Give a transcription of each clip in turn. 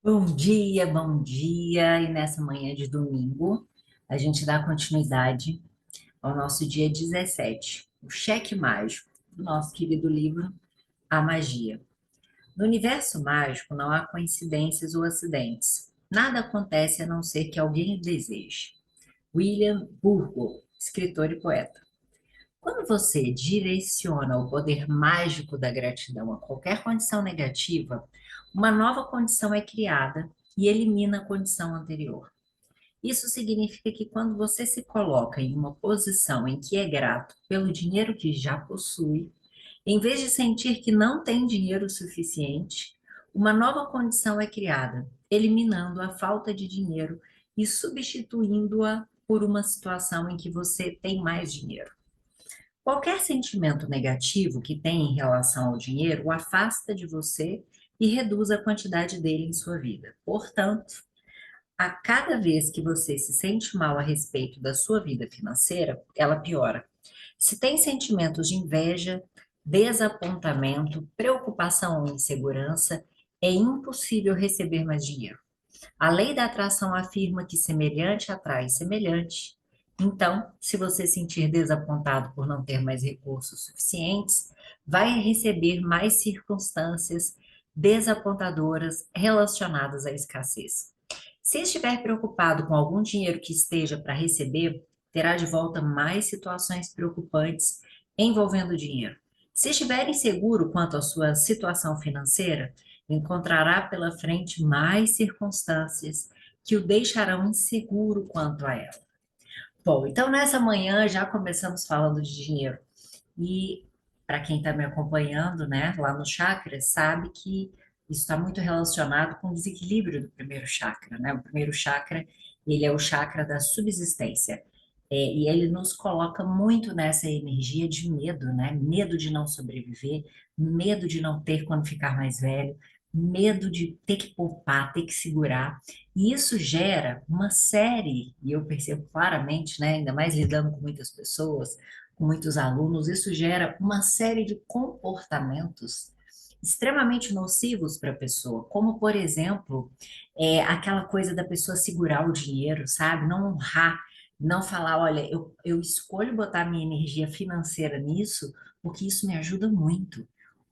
Bom dia, bom dia. E nessa manhã de domingo, a gente dá continuidade ao nosso dia 17, o cheque mágico do nosso querido livro A Magia. No universo mágico não há coincidências ou acidentes. Nada acontece a não ser que alguém o deseje. William Burgo, escritor e poeta. Quando você direciona o poder mágico da gratidão a qualquer condição negativa, uma nova condição é criada e elimina a condição anterior. Isso significa que quando você se coloca em uma posição em que é grato pelo dinheiro que já possui, em vez de sentir que não tem dinheiro suficiente, uma nova condição é criada, eliminando a falta de dinheiro e substituindo-a por uma situação em que você tem mais dinheiro. Qualquer sentimento negativo que tenha em relação ao dinheiro o afasta de você e reduz a quantidade dele em sua vida. Portanto, a cada vez que você se sente mal a respeito da sua vida financeira, ela piora. Se tem sentimentos de inveja, desapontamento, preocupação ou insegurança, é impossível receber mais dinheiro. A lei da atração afirma que semelhante atrai semelhante. Então, se você sentir desapontado por não ter mais recursos suficientes, vai receber mais circunstâncias desapontadoras relacionadas à escassez. Se estiver preocupado com algum dinheiro que esteja para receber, terá de volta mais situações preocupantes envolvendo dinheiro. Se estiver inseguro quanto à sua situação financeira, encontrará pela frente mais circunstâncias que o deixarão inseguro quanto a ela. Bom, então nessa manhã já começamos falando de dinheiro. E para quem está me acompanhando, né, lá no chakra, sabe que isso está muito relacionado com o desequilíbrio do primeiro chakra, né? O primeiro chakra, ele é o chakra da subsistência. E ele nos coloca muito nessa energia de medo, né? Medo de não sobreviver, medo de não ter quando ficar mais velho, medo de ter que poupar, ter que segurar. E isso gera uma série, e eu percebo claramente, né? Ainda mais lidando com muitas pessoas, com muitos alunos, isso gera uma série de comportamentos extremamente nocivos para a pessoa, como, por exemplo, aquela coisa da pessoa segurar o dinheiro, sabe? Não honrar, não falar, olha, eu escolho botar minha energia financeira nisso porque isso me ajuda muito.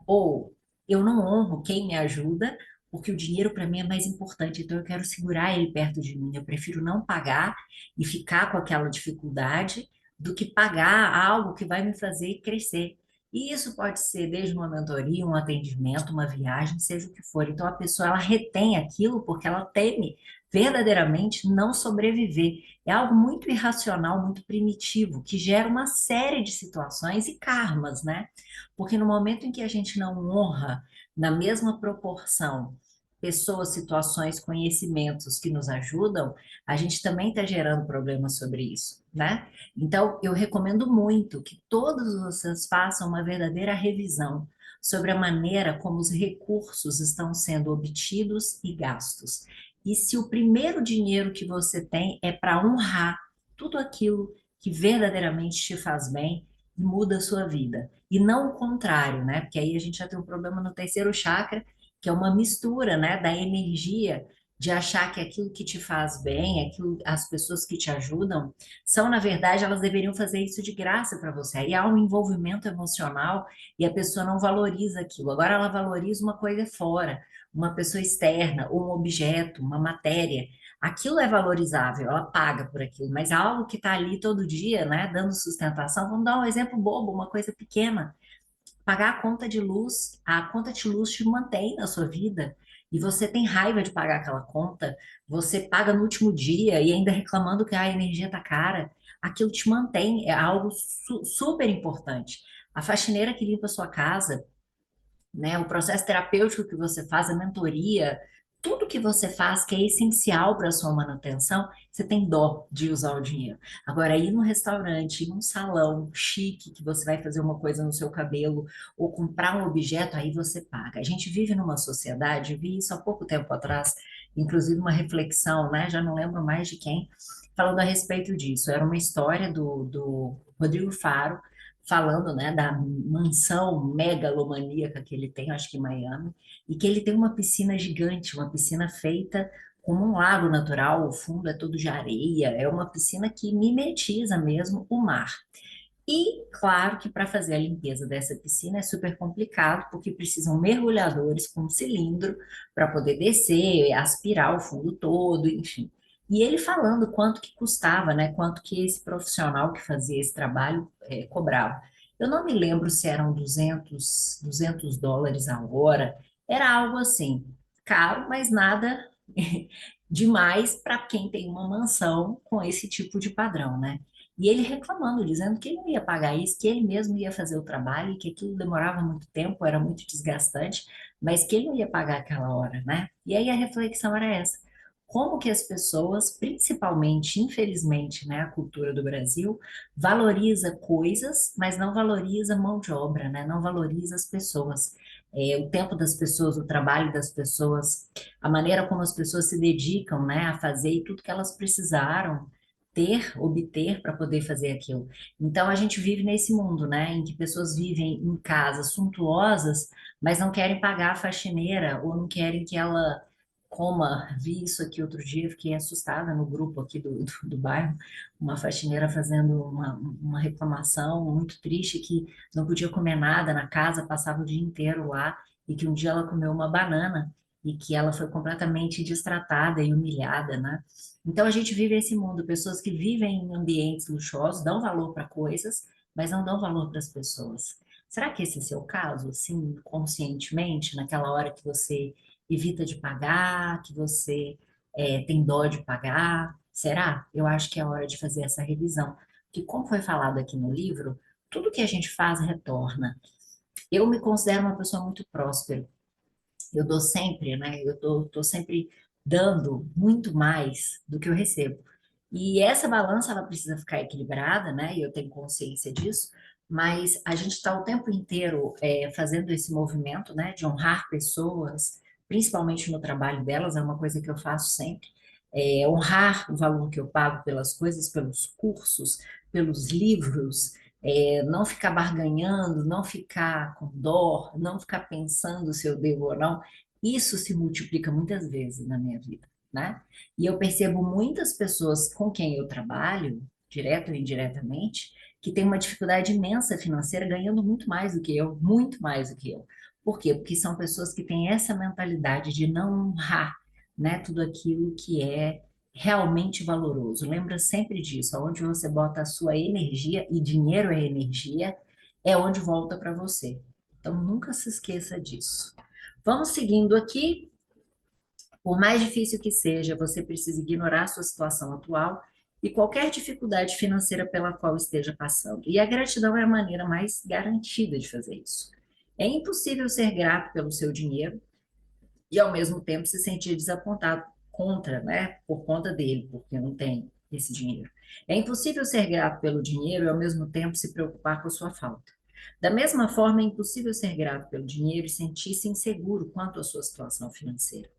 Ou eu não honro quem me ajuda porque o dinheiro para mim é mais importante, então eu quero segurar ele perto de mim. Eu prefiro não pagar e ficar com aquela dificuldade do que pagar algo que vai me fazer crescer. E isso pode ser desde uma mentoria, um atendimento, uma viagem, seja o que for. Então a pessoa ela retém aquilo porque ela teme verdadeiramente não sobreviver. É algo muito irracional, muito primitivo, que gera uma série de situações e karmas, né? Porque no momento em que a gente não honra na mesma proporção pessoas, situações, conhecimentos que nos ajudam, a gente também está gerando problemas sobre isso, né? Então, eu recomendo muito que todos vocês façam uma verdadeira revisão sobre a maneira como os recursos estão sendo obtidos e gastos. E se o primeiro dinheiro que você tem é para honrar tudo aquilo que verdadeiramente te faz bem e muda a sua vida. E não o contrário, né? Porque aí a gente já tem um problema no terceiro chakra, que é uma mistura, né, da energia de achar que aquilo que te faz bem, aquilo, as pessoas que te ajudam, são, na verdade, elas deveriam fazer isso de graça para você. Aí há um envolvimento emocional e a pessoa não valoriza aquilo. Agora ela valoriza uma coisa fora, uma pessoa externa, ou um objeto, uma matéria. Aquilo é valorizável, ela paga por aquilo, mas algo que está ali todo dia, né, dando sustentação, vamos dar um exemplo bobo, uma coisa pequena. Pagar a conta de luz te mantém na sua vida e você tem raiva de pagar aquela conta, você paga no último dia e ainda reclamando que a energia tá cara, aquilo te mantém, é algo super importante. A faxineira que limpa a sua casa, né? O processo terapêutico que você faz, a mentoria, tudo que você faz que é essencial para a sua manutenção, você tem dó de usar o dinheiro. Agora, ir num restaurante, ir num salão chique, que você vai fazer uma coisa no seu cabelo, ou comprar um objeto, aí você paga. A gente vive numa sociedade, eu vi isso há pouco tempo atrás, inclusive uma reflexão, né? Já não lembro mais de quem, falando a respeito disso. Era uma história do Rodrigo Faro, falando, né, da mansão megalomaníaca que ele tem, acho que em Miami, e que ele tem uma piscina gigante, uma piscina feita como um lago natural, o fundo é todo de areia, é uma piscina que mimetiza mesmo o mar. E claro que para fazer a limpeza dessa piscina é super complicado, porque precisam mergulhadores com um cilindro para poder descer, aspirar o fundo todo, enfim. E ele falando quanto que custava, né? Quanto que esse profissional que fazia esse trabalho cobrava. Eu não me lembro se eram duzentos dólares a hora, era algo assim, caro, mas nada demais para quem tem uma mansão com esse tipo de padrão, né? E ele reclamando, dizendo que ele não ia pagar isso, que ele mesmo ia fazer o trabalho, e que aquilo demorava muito tempo, era muito desgastante, mas que ele não ia pagar aquela hora, né? E aí a reflexão era essa. Como que as pessoas, principalmente, infelizmente, né, a cultura do Brasil, valoriza coisas, mas não valoriza mão de obra, né? Não valoriza as pessoas. O tempo das pessoas, o trabalho das pessoas, a maneira como as pessoas se dedicam, né, a fazer e tudo que elas precisaram obter para poder fazer aquilo. Então a gente vive nesse mundo, né, em que pessoas vivem em casas suntuosas, mas não querem pagar a faxineira ou não querem que ela coma. Vi isso aqui outro dia, fiquei assustada no grupo aqui do bairro, uma faxineira fazendo uma reclamação muito triste que não podia comer nada na casa, passava o dia inteiro lá e que um dia ela comeu uma banana e que ela foi completamente destratada e humilhada, né? Então a gente vive esse mundo, pessoas que vivem em ambientes luxuosos, dão valor para coisas, mas não dão valor para as pessoas. Será que esse é o seu caso, assim, conscientemente, naquela hora que você evita de pagar, que você tem dó de pagar? Será? Eu acho que é hora de fazer essa revisão. Porque, como foi falado aqui no livro, tudo que a gente faz retorna. Eu me considero uma pessoa muito próspera. Eu dou sempre, né? Tô sempre dando muito mais do que eu recebo. E essa balança, ela precisa ficar equilibrada, né? E eu tenho consciência disso, mas a gente está o tempo inteiro fazendo esse movimento, né? De honrar pessoas, principalmente no trabalho delas, é uma coisa que eu faço sempre. Honrar o valor que eu pago pelas coisas, pelos cursos, pelos livros, não ficar barganhando, não ficar com dó, não ficar pensando se eu devo ou não. Isso se multiplica muitas vezes na minha vida, né? E eu percebo muitas pessoas com quem eu trabalho, direto ou indiretamente, que têm uma dificuldade imensa financeira, ganhando muito mais do que eu, muito mais do que eu. Por quê? Porque são pessoas que têm essa mentalidade de não honrar, né, tudo aquilo que é realmente valoroso. Lembra sempre disso, aonde você bota a sua energia, e dinheiro é energia, é onde volta para você. Então nunca se esqueça disso. Vamos seguindo aqui. Por mais difícil que seja, você precisa ignorar a sua situação atual e qualquer dificuldade financeira pela qual esteja passando. E a gratidão é a maneira mais garantida de fazer isso. É impossível ser grato pelo seu dinheiro e ao mesmo tempo se sentir desapontado né, por conta dele, porque não tem esse dinheiro. É impossível ser grato pelo dinheiro e ao mesmo tempo se preocupar com a sua falta. Da mesma forma, é impossível ser grato pelo dinheiro e sentir-se inseguro quanto à sua situação financeira.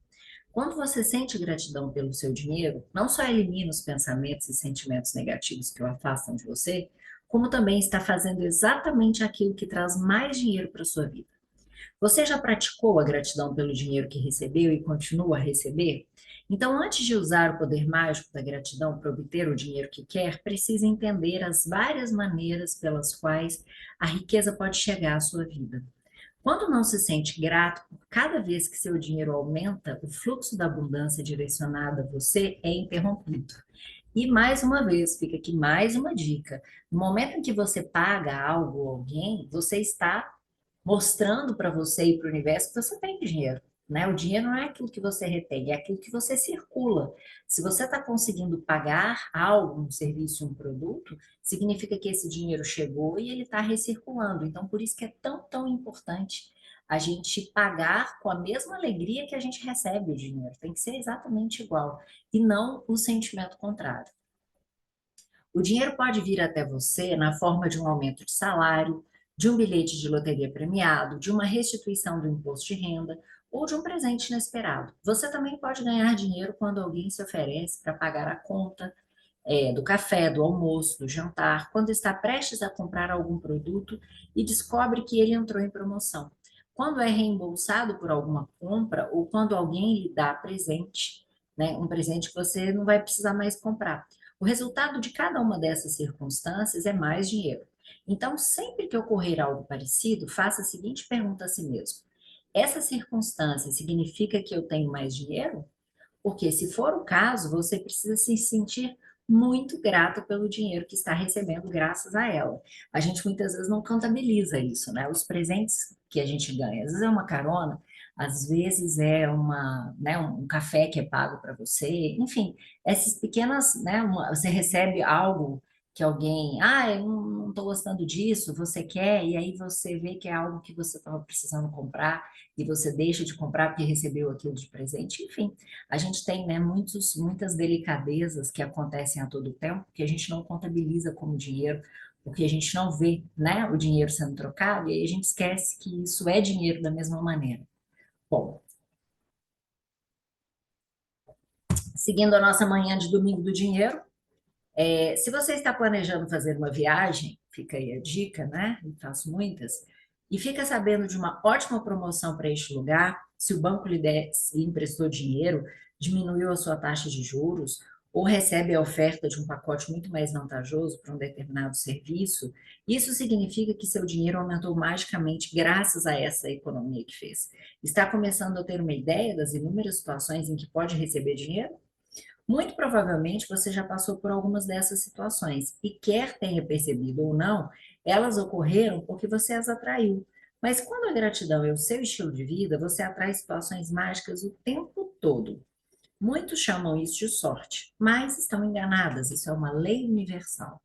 Quando você sente gratidão pelo seu dinheiro, não só elimina os pensamentos e sentimentos negativos que o afastam de você, como também está fazendo exatamente aquilo que traz mais dinheiro para a sua vida. Você já praticou a gratidão pelo dinheiro que recebeu e continua a receber? Então, antes de usar o poder mágico da gratidão para obter o dinheiro que quer, precisa entender as várias maneiras pelas quais a riqueza pode chegar à sua vida. Quando não se sente grato por cada vez que seu dinheiro aumenta, o fluxo da abundância direcionado a você é interrompido. E mais uma vez, fica aqui mais uma dica. No momento em que você paga algo ou alguém, você está mostrando para você e para o universo que você tem dinheiro, né? O dinheiro não é aquilo que você retém, é aquilo que você circula. Se você está conseguindo pagar algo, um serviço, um produto, significa que esse dinheiro chegou e ele está recirculando. Então, por isso que é tão importante a gente pagar com a mesma alegria que a gente recebe o dinheiro. Tem que ser exatamente igual e não o sentimento contrário. O dinheiro pode vir até você na forma de um aumento de salário, de um bilhete de loteria premiado, de uma restituição do imposto de renda ou de um presente inesperado. Você também pode ganhar dinheiro quando alguém se oferece para pagar a conta, do café, do almoço, do jantar, quando está prestes a comprar algum produto e descobre que ele entrou em promoção. Quando é reembolsado por alguma compra ou quando alguém lhe dá presente, né, um presente que você não vai precisar mais comprar. O resultado de cada uma dessas circunstâncias é mais dinheiro. Então, sempre que ocorrer algo parecido, faça a seguinte pergunta a si mesmo: essa circunstância significa que eu tenho mais dinheiro? Porque, se for o caso, você precisa se sentir muito grata pelo dinheiro que está recebendo graças a ela. A gente muitas vezes não contabiliza isso, né? Os presentes que a gente ganha, às vezes é uma carona, às vezes é né, um café que é pago para você, enfim, essas pequenas, né? Você recebe algo que alguém, eu não estou gostando disso, você quer, e aí você vê que é algo que você estava precisando comprar e você deixa de comprar porque recebeu aquilo de presente, enfim. A gente tem, né, muitas delicadezas que acontecem a todo tempo, que a gente não contabiliza como dinheiro, porque a gente não vê, né, o dinheiro sendo trocado, e aí a gente esquece que isso é dinheiro da mesma maneira. Bom, seguindo a nossa manhã de domingo do dinheiro, se você está planejando fazer uma viagem, fica aí a dica, né? Eu faço muitas, e fica sabendo de uma ótima promoção para este lugar, se o banco lhe emprestou dinheiro, diminuiu a sua taxa de juros, ou recebe a oferta de um pacote muito mais vantajoso para um determinado serviço, isso significa que seu dinheiro aumentou magicamente graças a essa economia que fez. Está começando a ter uma ideia das inúmeras situações em que pode receber dinheiro? Muito provavelmente você já passou por algumas dessas situações e quer tenha percebido ou não, elas ocorreram porque você as atraiu. Mas quando a gratidão é o seu estilo de vida, você atrai situações mágicas o tempo todo. Muitos chamam isso de sorte, mas estão enganadas, isso é uma lei universal.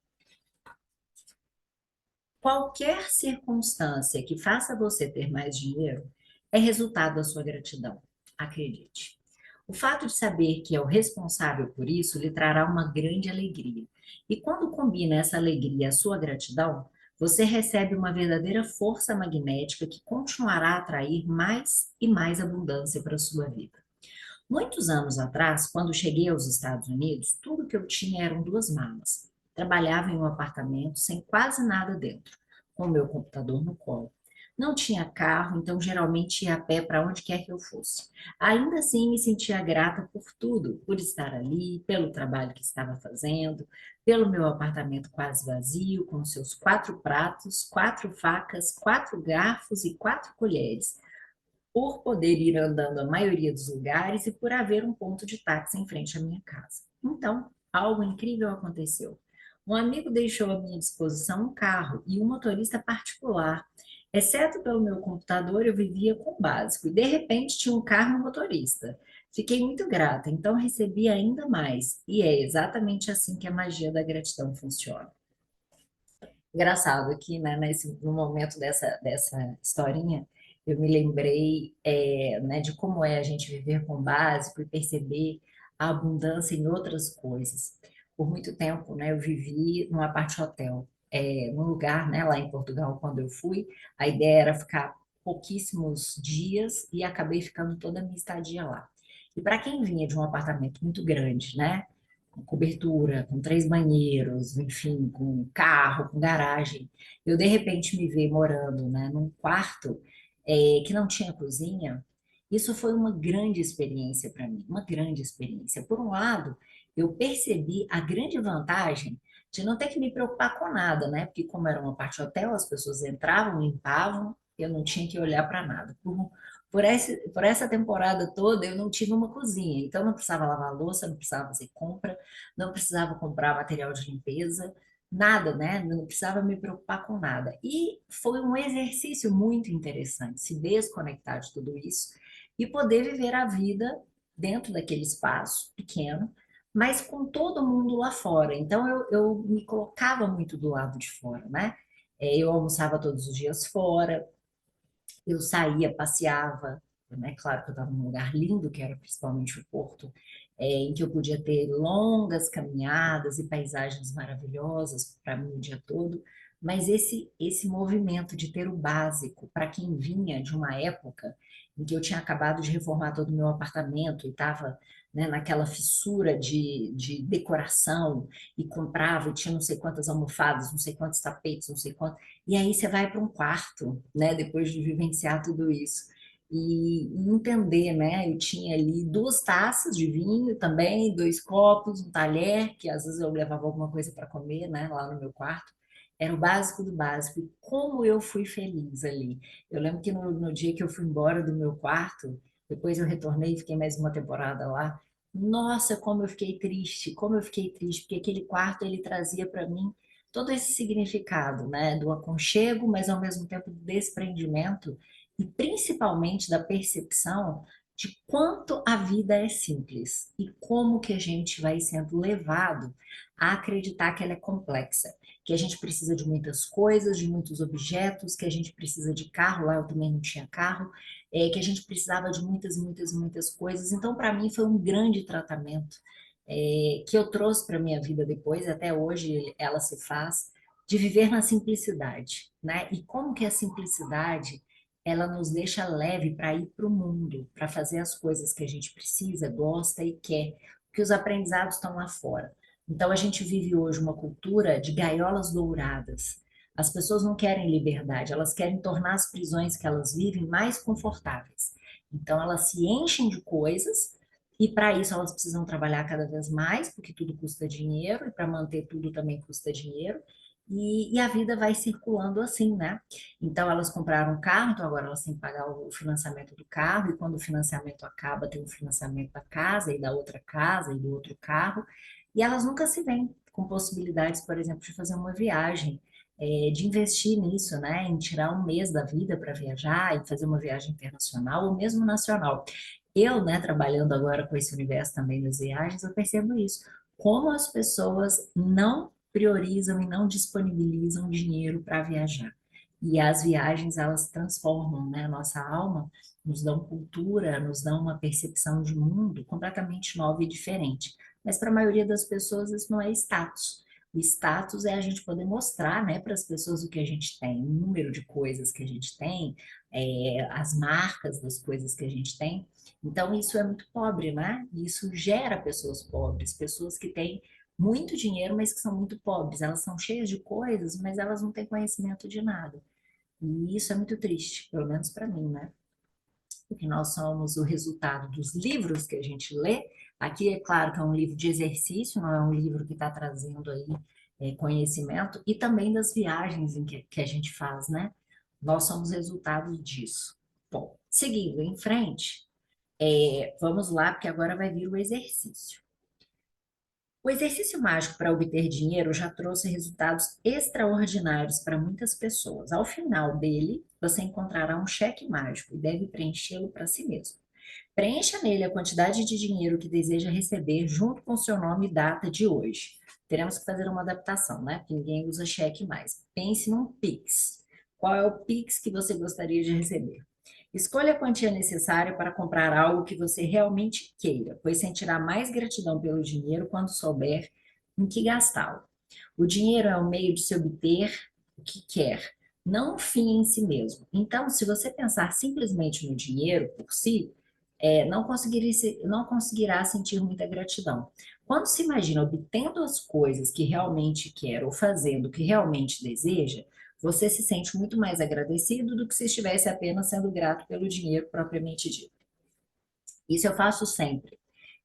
Qualquer circunstância que faça você ter mais dinheiro é resultado da sua gratidão. Acredite. O fato de saber que é o responsável por isso lhe trará uma grande alegria. E quando combina essa alegria à sua gratidão, você recebe uma verdadeira força magnética que continuará a atrair mais e mais abundância para a sua vida. Muitos anos atrás, quando cheguei aos Estados Unidos, tudo que eu tinha eram duas malas. Trabalhava em um apartamento sem quase nada dentro, com o meu computador no colo. Não tinha carro, então geralmente ia a pé para onde quer que eu fosse. Ainda assim, me sentia grata por tudo, por estar ali, pelo trabalho que estava fazendo, pelo meu apartamento quase vazio, com seus 4 pratos, 4 facas, 4 garfos e 4 colheres, por poder ir andando a maioria dos lugares e por haver um ponto de táxi em frente à minha casa. Então, algo incrível aconteceu. Um amigo deixou à minha disposição um carro e um motorista particular. Exceto pelo meu computador, eu vivia com o básico e de repente tinha um carro e um motorista. Fiquei muito grata, então recebi ainda mais. E é exatamente assim que a magia da gratidão funciona. Engraçado aqui, né, no momento dessa historinha, eu me lembrei, né, de como é a gente viver com o básico e perceber a abundância em outras coisas. Por muito tempo, né, eu vivi num apart-hotel, num lugar, né, lá em Portugal, quando eu fui, a ideia era ficar pouquíssimos dias e acabei ficando toda a minha estadia lá. E para quem vinha de um apartamento muito grande, né, com cobertura, com 3 banheiros, enfim, com carro, com garagem. Eu, de repente, me ver morando, né, num quarto que não tinha cozinha. Isso foi uma grande experiência para mim, uma grande experiência. Por um lado, eu percebi a grande vantagem de não ter que me preocupar com nada, né? Porque como era uma parte hotel, as pessoas entravam, limpavam, eu não tinha que olhar para nada. Por essa temporada toda, eu não tive uma cozinha, então não precisava lavar a louça, não precisava fazer compra, não precisava comprar material de limpeza, nada, né? Não precisava me preocupar com nada. E foi um exercício muito interessante, se desconectar de tudo isso e poder viver a vida dentro daquele espaço pequeno, mas com todo mundo lá fora. Então eu me colocava muito do lado de fora, né? Eu almoçava todos os dias fora, eu saía, passeava, né? Claro que eu estava num lugar lindo, que era principalmente o Porto, em que eu podia ter longas caminhadas e paisagens maravilhosas para mim o dia todo, mas esse movimento de ter o básico, para quem vinha de uma época em que eu tinha acabado de reformar todo o meu apartamento e estava, né, naquela fissura de decoração e comprava e tinha não sei quantas almofadas, não sei quantos tapetes, não sei quantos. E aí você vai para um quarto, né, depois de vivenciar tudo isso. E entender, né? Eu tinha ali duas taças de vinho também, dois copos, um talher, que às vezes eu levava alguma coisa para comer, né, lá no meu quarto. Era o básico do básico. E como eu fui feliz ali. Eu lembro que no dia que eu fui embora do meu quarto, depois eu retornei e fiquei mais uma temporada lá. Nossa, como eu fiquei triste, como eu fiquei triste, porque aquele quarto ele trazia para mim todo esse significado, né, do aconchego, mas ao mesmo tempo do desprendimento e principalmente da percepção de quanto a vida é simples e como que a gente vai sendo levado a acreditar que ela é complexa, que a gente precisa de muitas coisas, de muitos objetos, que a gente precisa de carro, lá eu também não tinha carro, que a gente precisava de muitas, muitas, muitas coisas. Então, para mim, foi um grande tratamento que eu trouxe para a minha vida depois, até hoje ela se faz, de viver na simplicidade, né? E como que a simplicidade ela nos deixa leve para ir para o mundo, para fazer as coisas que a gente precisa, gosta e quer, porque os aprendizados estão lá fora. Então, a gente vive hoje uma cultura de gaiolas douradas. As pessoas não querem liberdade, elas querem tornar as prisões que elas vivem mais confortáveis. Então, elas se enchem de coisas e para isso elas precisam trabalhar cada vez mais, porque tudo custa dinheiro e para manter tudo também custa dinheiro. E a vida vai circulando assim, né? Então, elas compraram um carro, então agora elas têm que pagar o financiamento do carro, e quando o financiamento acaba, tem o financiamento da casa, e da outra casa, e do outro carro, e elas nunca se veem com possibilidades, por exemplo, de fazer uma viagem, de investir nisso, né? Em tirar um mês da vida para viajar e fazer uma viagem internacional ou mesmo nacional. Eu, né, trabalhando agora com esse universo também das viagens, eu percebo isso. Como as pessoas não priorizam e não disponibilizam dinheiro para viajar. E as viagens, elas transformam, né, a nossa alma, nos dão cultura, nos dão uma percepção de mundo completamente nova e diferente. Mas para a maioria das pessoas isso não é status. O status é a gente poder mostrar, né, para as pessoas o que a gente tem, o número de coisas que a gente tem, as marcas das coisas que a gente tem. Então isso é muito pobre, né? E isso gera pessoas pobres, pessoas que têm muito dinheiro, mas que são muito pobres. Elas são cheias de coisas, mas elas não têm conhecimento de nada. E isso é muito triste, pelo menos para mim, né? Porque nós somos o resultado dos livros que a gente lê. Aqui é claro que é um livro de exercício, não é um livro que está trazendo aí conhecimento, e também das viagens que a gente faz, né? Nós somos resultado disso. Bom, seguindo em frente, vamos lá, porque agora vai vir o exercício. O exercício mágico para obter dinheiro já trouxe resultados extraordinários para muitas pessoas. Ao final dele, você encontrará um cheque mágico e deve preenchê-lo para si mesmo. Preencha nele a quantidade de dinheiro que deseja receber junto com seu nome e data de hoje. Teremos que fazer uma adaptação, né? Porque ninguém usa cheque mais. Pense num Pix. Qual é o Pix que você gostaria de receber? Escolha a quantia necessária para comprar algo que você realmente queira, pois sentirá mais gratidão pelo dinheiro quando souber em que gastá-lo. O dinheiro é o meio de se obter o que quer, não um fim em si mesmo. Então, se você pensar simplesmente no dinheiro por si, não conseguirá sentir muita gratidão. Quando se imagina obtendo as coisas que realmente quer ou fazendo o que realmente deseja, você se sente muito mais agradecido do que se estivesse apenas sendo grato pelo dinheiro propriamente dito. Isso eu faço sempre.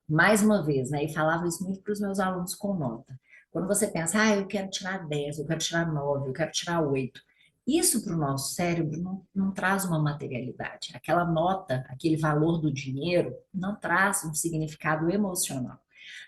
Mais uma vez, né? E falava isso muito para os meus alunos com nota. Quando você pensa, eu quero tirar 10, eu quero tirar 9, eu quero tirar 8. Isso para o nosso cérebro não traz uma materialidade. Aquela nota, aquele valor do dinheiro, não traz um significado emocional.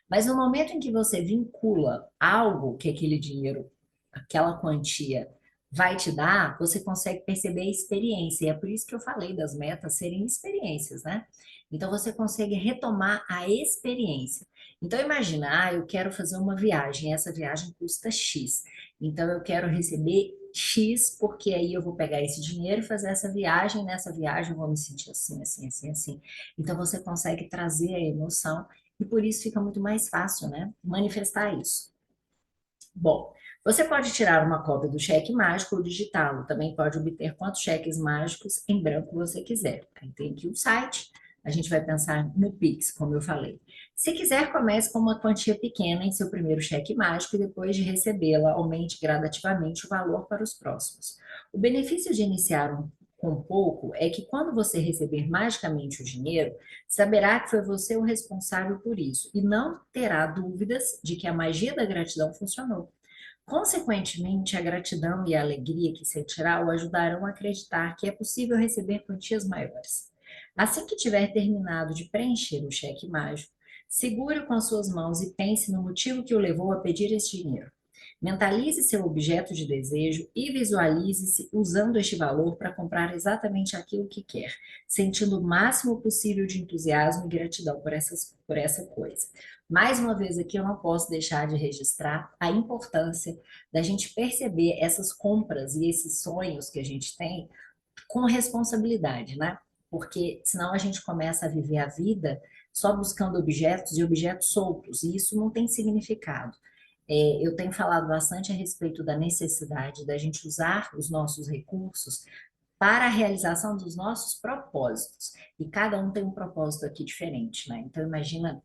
Mas no momento em que você vincula algo que aquele dinheiro, aquela quantia vai te dar, você consegue perceber a experiência. E é por isso que eu falei das metas serem experiências, né? Então você consegue retomar a experiência. Então imagina, eu quero fazer uma viagem, essa viagem custa X. Então eu quero receber X, porque aí eu vou pegar esse dinheiro e fazer essa viagem, nessa viagem eu vou me sentir assim, assim, assim, assim. Então você consegue trazer a emoção e por isso fica muito mais fácil, né? Manifestar isso. Bom, você pode tirar uma cópia do cheque mágico ou digitá-lo. Também pode obter quantos cheques mágicos em branco você quiser. Aí tem aqui o site. A gente vai pensar no Pix, como eu falei. Se quiser, comece com uma quantia pequena em seu primeiro cheque mágico e depois de recebê-la, aumente gradativamente o valor para os próximos. O benefício de iniciar com pouco é que quando você receber magicamente o dinheiro, saberá que foi você o responsável por isso e não terá dúvidas de que a magia da gratidão funcionou. Consequentemente, a gratidão e a alegria que sentirá o ajudarão a acreditar que é possível receber quantias maiores. Assim que tiver terminado de preencher o cheque mágico, segure-o com as suas mãos e pense no motivo que o levou a pedir esse dinheiro. Mentalize seu objeto de desejo e visualize-se usando este valor para comprar exatamente aquilo que quer, sentindo o máximo possível de entusiasmo e gratidão por essa coisa. Mais uma vez aqui, eu não posso deixar de registrar a importância da gente perceber essas compras e esses sonhos que a gente tem com responsabilidade, né? Porque senão a gente começa a viver a vida só buscando objetos e objetos soltos, e isso não tem significado. Eu tenho falado bastante a respeito da necessidade da gente usar os nossos recursos para a realização dos nossos propósitos. E cada um tem um propósito aqui diferente, né? Então, imagina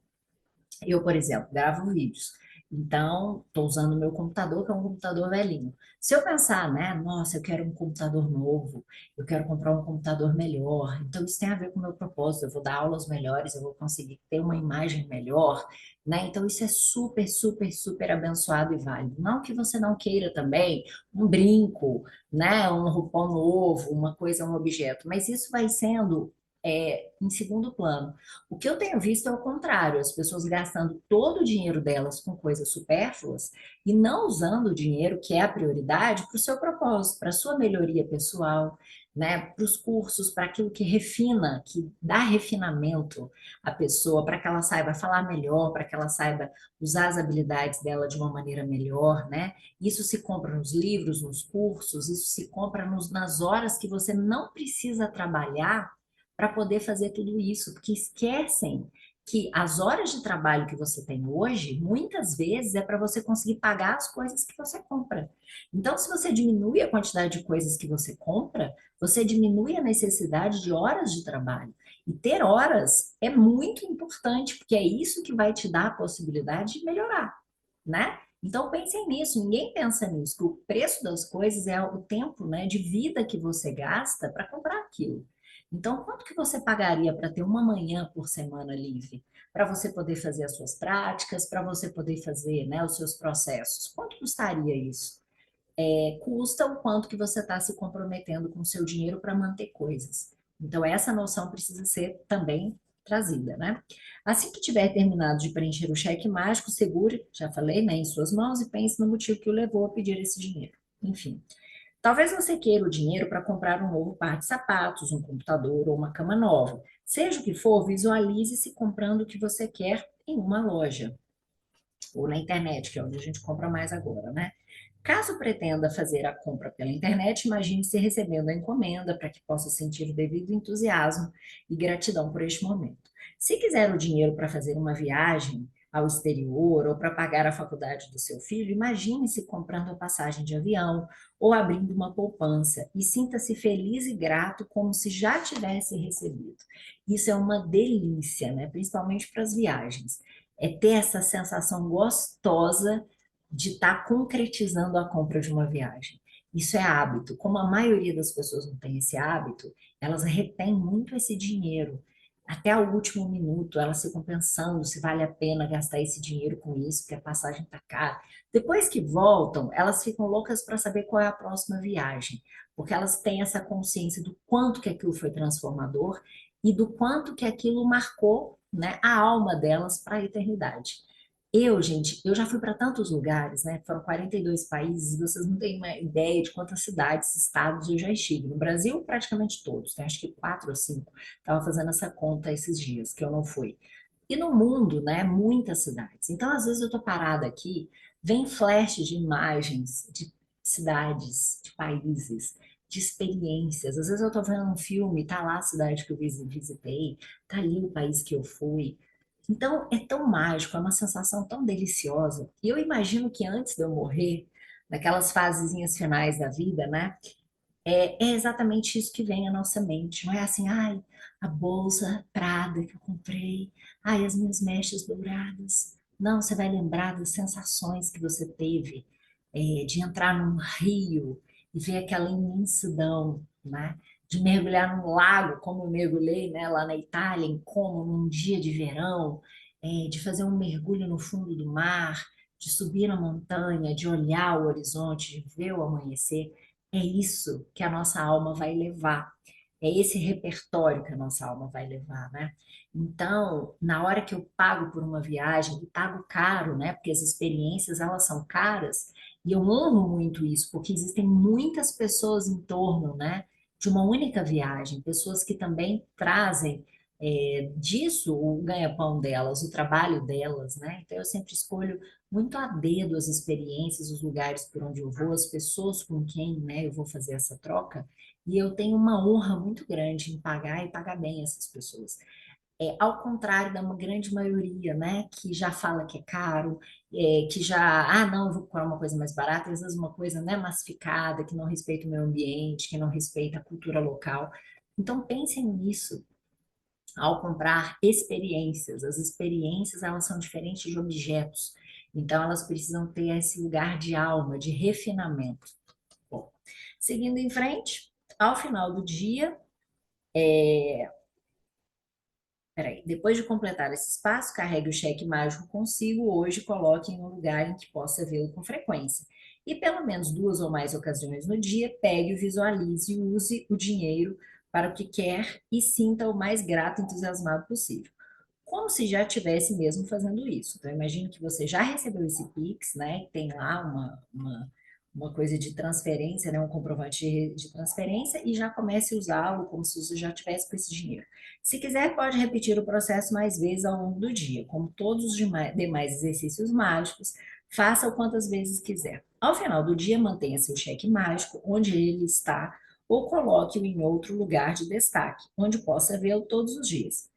eu, por exemplo, gravo vídeos. Então, estou usando o meu computador, que é um computador velhinho. Se eu pensar, né, nossa, eu quero um computador novo, eu quero comprar um computador melhor, então isso tem a ver com o meu propósito. Eu vou dar aulas melhores, eu vou conseguir ter uma imagem melhor, né? Então, isso é super, super, super abençoado e válido. Não que você não queira também um brinco, né, um roupão novo, uma coisa, um objeto, mas isso vai sendo em segundo plano. O que eu tenho visto é o contrário, as pessoas gastando todo o dinheiro delas com coisas supérfluas e não usando o dinheiro, que é a prioridade, para o seu propósito, para a sua melhoria pessoal, né, para os cursos, para aquilo que refina, que dá refinamento à pessoa, para que ela saiba falar melhor, para que ela saiba usar as habilidades dela de uma maneira melhor, né? Isso se compra nos livros, nos cursos, isso se compra nas horas que você não precisa trabalhar para poder fazer tudo isso, porque esquecem que as horas de trabalho que você tem hoje, muitas vezes é para você conseguir pagar as coisas que você compra. Então, se você diminui a quantidade de coisas que você compra, você diminui a necessidade de horas de trabalho. E ter horas é muito importante, porque é isso que vai te dar a possibilidade de melhorar, né? Então pensem nisso, ninguém pensa nisso, que o preço das coisas é o tempo, né, de vida que você gasta para comprar aquilo. Então, quanto que você pagaria para ter uma manhã por semana livre? Para você poder fazer as suas práticas, para você poder fazer, né, os seus processos. Quanto custaria isso? Custa o quanto que você está se comprometendo com o seu dinheiro para manter coisas. Então, essa noção precisa ser também trazida, né? Assim que tiver terminado de preencher o cheque mágico, segure, já falei, né, em suas mãos e pense no motivo que o levou a pedir esse dinheiro. Enfim, talvez você queira o dinheiro para comprar um novo par de sapatos, um computador ou uma cama nova. Seja o que for, visualize-se comprando o que você quer em uma loja ou na internet, que é onde a gente compra mais agora, né? Caso pretenda fazer a compra pela internet, imagine-se recebendo a encomenda para que possa sentir o devido entusiasmo e gratidão por este momento. Se quiser o dinheiro para fazer uma viagem ao exterior ou para pagar a faculdade do seu filho, imagine-se comprando a passagem de avião ou abrindo uma poupança e sinta-se feliz e grato como se já tivesse recebido. Isso é uma delícia, né? Principalmente para as viagens. É ter essa sensação gostosa de estar concretizando a compra de uma viagem. Isso é hábito. Como a maioria das pessoas não tem esse hábito, elas retêm muito esse dinheiro. Até o último minuto, elas ficam pensando se vale a pena gastar esse dinheiro com isso, porque a passagem está cara. Depois que voltam, elas ficam loucas para saber qual é a próxima viagem, porque elas têm essa consciência do quanto que aquilo foi transformador e do quanto que aquilo marcou, né, a alma delas para a eternidade. Gente, eu já fui para tantos lugares, né? Foram 42 países, vocês não têm uma ideia de quantas cidades, estados eu já estive. No Brasil, praticamente todos, tem acho que 4 ou 5. Estava fazendo essa conta esses dias, que eu não fui. E no mundo, né, muitas cidades. Então, às vezes eu tô parada aqui, vem flashes de imagens de cidades, de países, de experiências. Às vezes eu tô vendo um filme, tá lá a cidade que eu visitei, tá ali o país que eu fui. Então, é tão mágico, é uma sensação tão deliciosa. E eu imagino que antes de eu morrer, naquelas fasezinhas finais da vida, né? É exatamente isso que vem à nossa mente. Não é assim, ai, a bolsa Prada que eu comprei, ai, as minhas mechas douradas. Não, você vai lembrar das sensações que você teve, de entrar num rio e ver aquela imensidão, né? De mergulhar num lago, como eu mergulhei, né, lá na Itália, em Como, num dia de verão, de fazer um mergulho no fundo do mar, de subir na montanha, de olhar o horizonte, de ver o amanhecer. É isso que a nossa alma vai levar. É esse repertório que a nossa alma vai levar, né? Então, na hora que eu pago por uma viagem, e pago caro, né? Porque as experiências, elas são caras, e eu honro muito isso, porque existem muitas pessoas em torno, né? De uma única viagem, pessoas que também trazem disso o ganha-pão delas, o trabalho delas, né? Então, eu sempre escolho muito a dedo as experiências, os lugares por onde eu vou, as pessoas com quem, né, eu vou fazer essa troca, e eu tenho uma honra muito grande em pagar e pagar bem essas pessoas. Ao contrário da uma grande maioria, né, que já fala que é caro, que já, não, eu vou comprar uma coisa mais barata, às vezes uma coisa, né, massificada, que não respeita o meio ambiente, que não respeita a cultura local. Então pensem nisso ao comprar experiências. As experiências, elas são diferentes de objetos. Então, elas precisam ter esse lugar de alma, de refinamento. Bom, seguindo em frente, ao final do dia, peraí, depois de completar esse espaço, carregue o cheque mágico consigo hoje, coloque em um lugar em que possa vê-lo com frequência. E pelo menos duas ou mais ocasiões no dia, pegue, visualize e use o dinheiro para o que quer e sinta o mais grato e entusiasmado possível, como se já tivesse mesmo fazendo isso. Então, imagino que você já recebeu esse Pix, né? Que tem lá uma coisa de transferência, né? Um comprovante de transferência e já comece a usá-lo como se você já tivesse com esse dinheiro. Se quiser, pode repetir o processo mais vezes ao longo do dia, como todos os demais exercícios mágicos, faça-o quantas vezes quiser. Ao final do dia, mantenha seu cheque mágico onde ele está ou coloque-o em outro lugar de destaque, onde possa vê-lo todos os dias,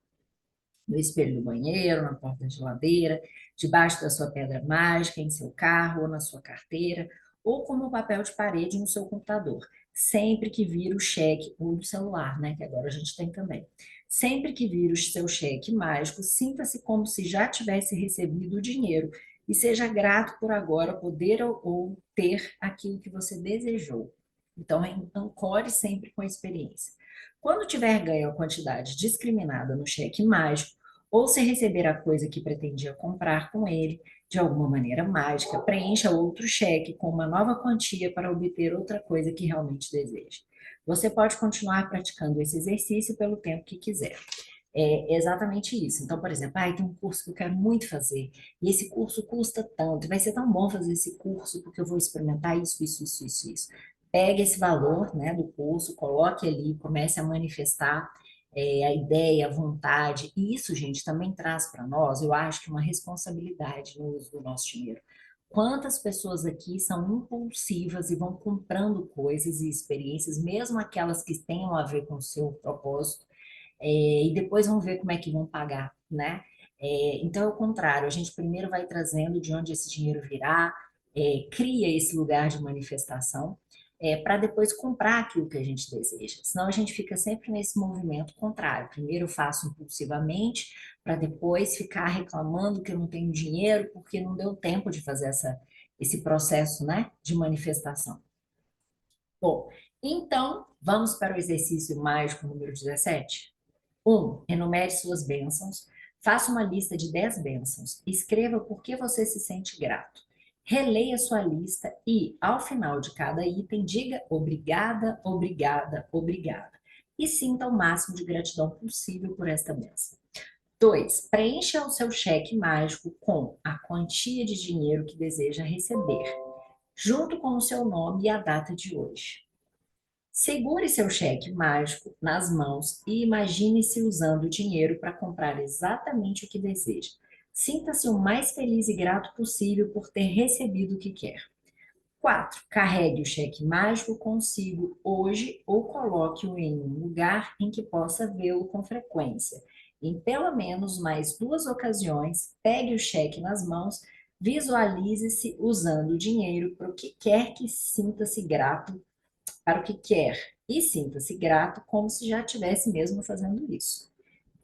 no espelho do banheiro, na porta da geladeira, debaixo da sua pedra mágica, em seu carro ou na sua carteira, ou como papel de parede no seu computador. Sempre que vir o cheque, ou no celular, né? Que agora a gente tem também. Sempre que vir o seu cheque mágico, sinta-se como se já tivesse recebido o dinheiro e seja grato por agora poder ou ter aquilo que você desejou. Então, ancore sempre com a experiência. Quando tiver ganho a quantidade discriminada no cheque mágico, ou se receber a coisa que pretendia comprar com ele, de alguma maneira mágica, preencha outro cheque com uma nova quantia para obter outra coisa que realmente deseja. Você pode continuar praticando esse exercício pelo tempo que quiser. É exatamente isso. Então, por exemplo, tem um curso que eu quero muito fazer, e esse curso custa tanto, e vai ser tão bom fazer esse curso, porque eu vou experimentar isso, isso, isso, isso, isso. Pegue esse valor, né, do curso, coloque ali, comece a manifestar a ideia, a vontade. E isso, gente, também traz para nós, eu acho que uma responsabilidade no uso do nosso dinheiro. Quantas pessoas aqui são impulsivas e vão comprando coisas e experiências, mesmo aquelas que tenham a ver com o seu propósito, e depois vão ver como é que vão pagar, né? Então é o contrário, a gente primeiro vai trazendo de onde esse dinheiro virá, cria esse lugar de manifestação, para depois comprar aquilo que a gente deseja. Senão a gente fica sempre nesse movimento contrário. Primeiro eu faço impulsivamente, para depois ficar reclamando que eu não tenho dinheiro porque não deu tempo de fazer esse processo, né, de manifestação. Bom, então vamos para o exercício mágico número 17. Enumere suas bênçãos. Faça uma lista de 10 bênçãos. Escreva por que você se sente grato. Releia sua lista e, ao final de cada item, diga obrigada, obrigada, obrigada. E sinta o máximo de gratidão possível por esta bênção. 2. Preencha o seu cheque mágico com a quantia de dinheiro que deseja receber, junto com o seu nome e a data de hoje. Segure seu cheque mágico nas mãos e imagine-se usando o dinheiro para comprar exatamente o que deseja. Sinta-se o mais feliz e grato possível por ter recebido o que quer. 4. Carregue o cheque mágico consigo hoje ou coloque-o em um lugar em que possa vê-lo com frequência. em pelo menos mais 2 ocasiões, pegue o cheque nas mãos, visualize-se usando o dinheiro para o que quer que sinta-se grato, para o que quer e sinta-se grato como se já estivesse mesmo fazendo isso.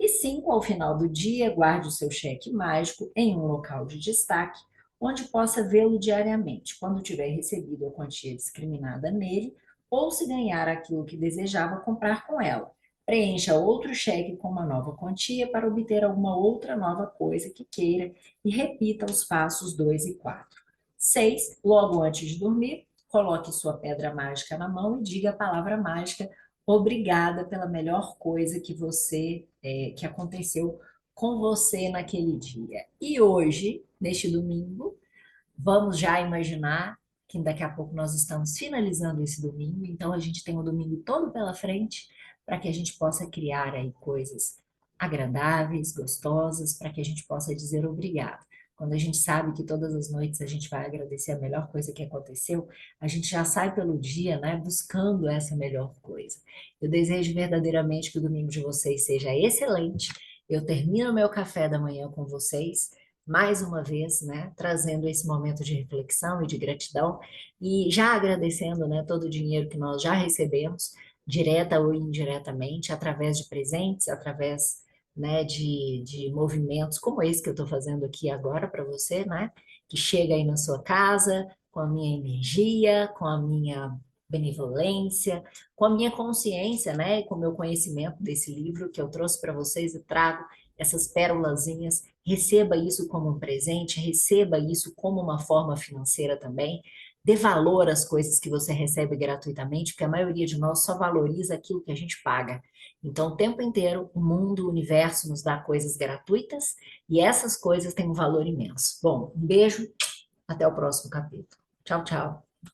E 5, ao final do dia, guarde o seu cheque mágico em um local de destaque, onde possa vê-lo diariamente, quando tiver recebido a quantia discriminada nele, ou se ganhar aquilo que desejava comprar com ela. Preencha outro cheque com uma nova quantia para obter alguma outra nova coisa que queira e repita os passos 2 e 4. 6, logo antes de dormir, coloque sua pedra mágica na mão e diga a palavra mágica: obrigada pela melhor coisa que aconteceu com você naquele dia. E hoje, neste domingo, vamos já imaginar que daqui a pouco nós estamos finalizando esse domingo, então a gente tem o domingo todo pela frente para que a gente possa criar aí coisas agradáveis, gostosas, para que a gente possa dizer obrigado. Quando a gente sabe que todas as noites a gente vai agradecer a melhor coisa que aconteceu, a gente já sai pelo dia, né, buscando essa melhor coisa. Eu desejo verdadeiramente que o domingo de vocês seja excelente. Eu termino meu café da manhã com vocês mais uma vez, né, trazendo esse momento de reflexão e de gratidão e já agradecendo, né, todo o dinheiro que nós já recebemos, direta ou indiretamente, através de presentes, através, né, de movimentos como esse que eu estou fazendo aqui agora para você, né, que chega aí na sua casa com a minha energia, com a minha benevolência, com a minha consciência, né, com o meu conhecimento desse livro que eu trouxe para vocês e trago essas pérolazinhas. Receba isso como um presente, receba isso como uma forma financeira também. Dê valor às coisas que você recebe gratuitamente, porque a maioria de nós só valoriza aquilo que a gente paga. Então, o tempo inteiro, o mundo, o universo nos dá coisas gratuitas e essas coisas têm um valor imenso. Bom, um beijo, até o próximo capítulo. Tchau, tchau.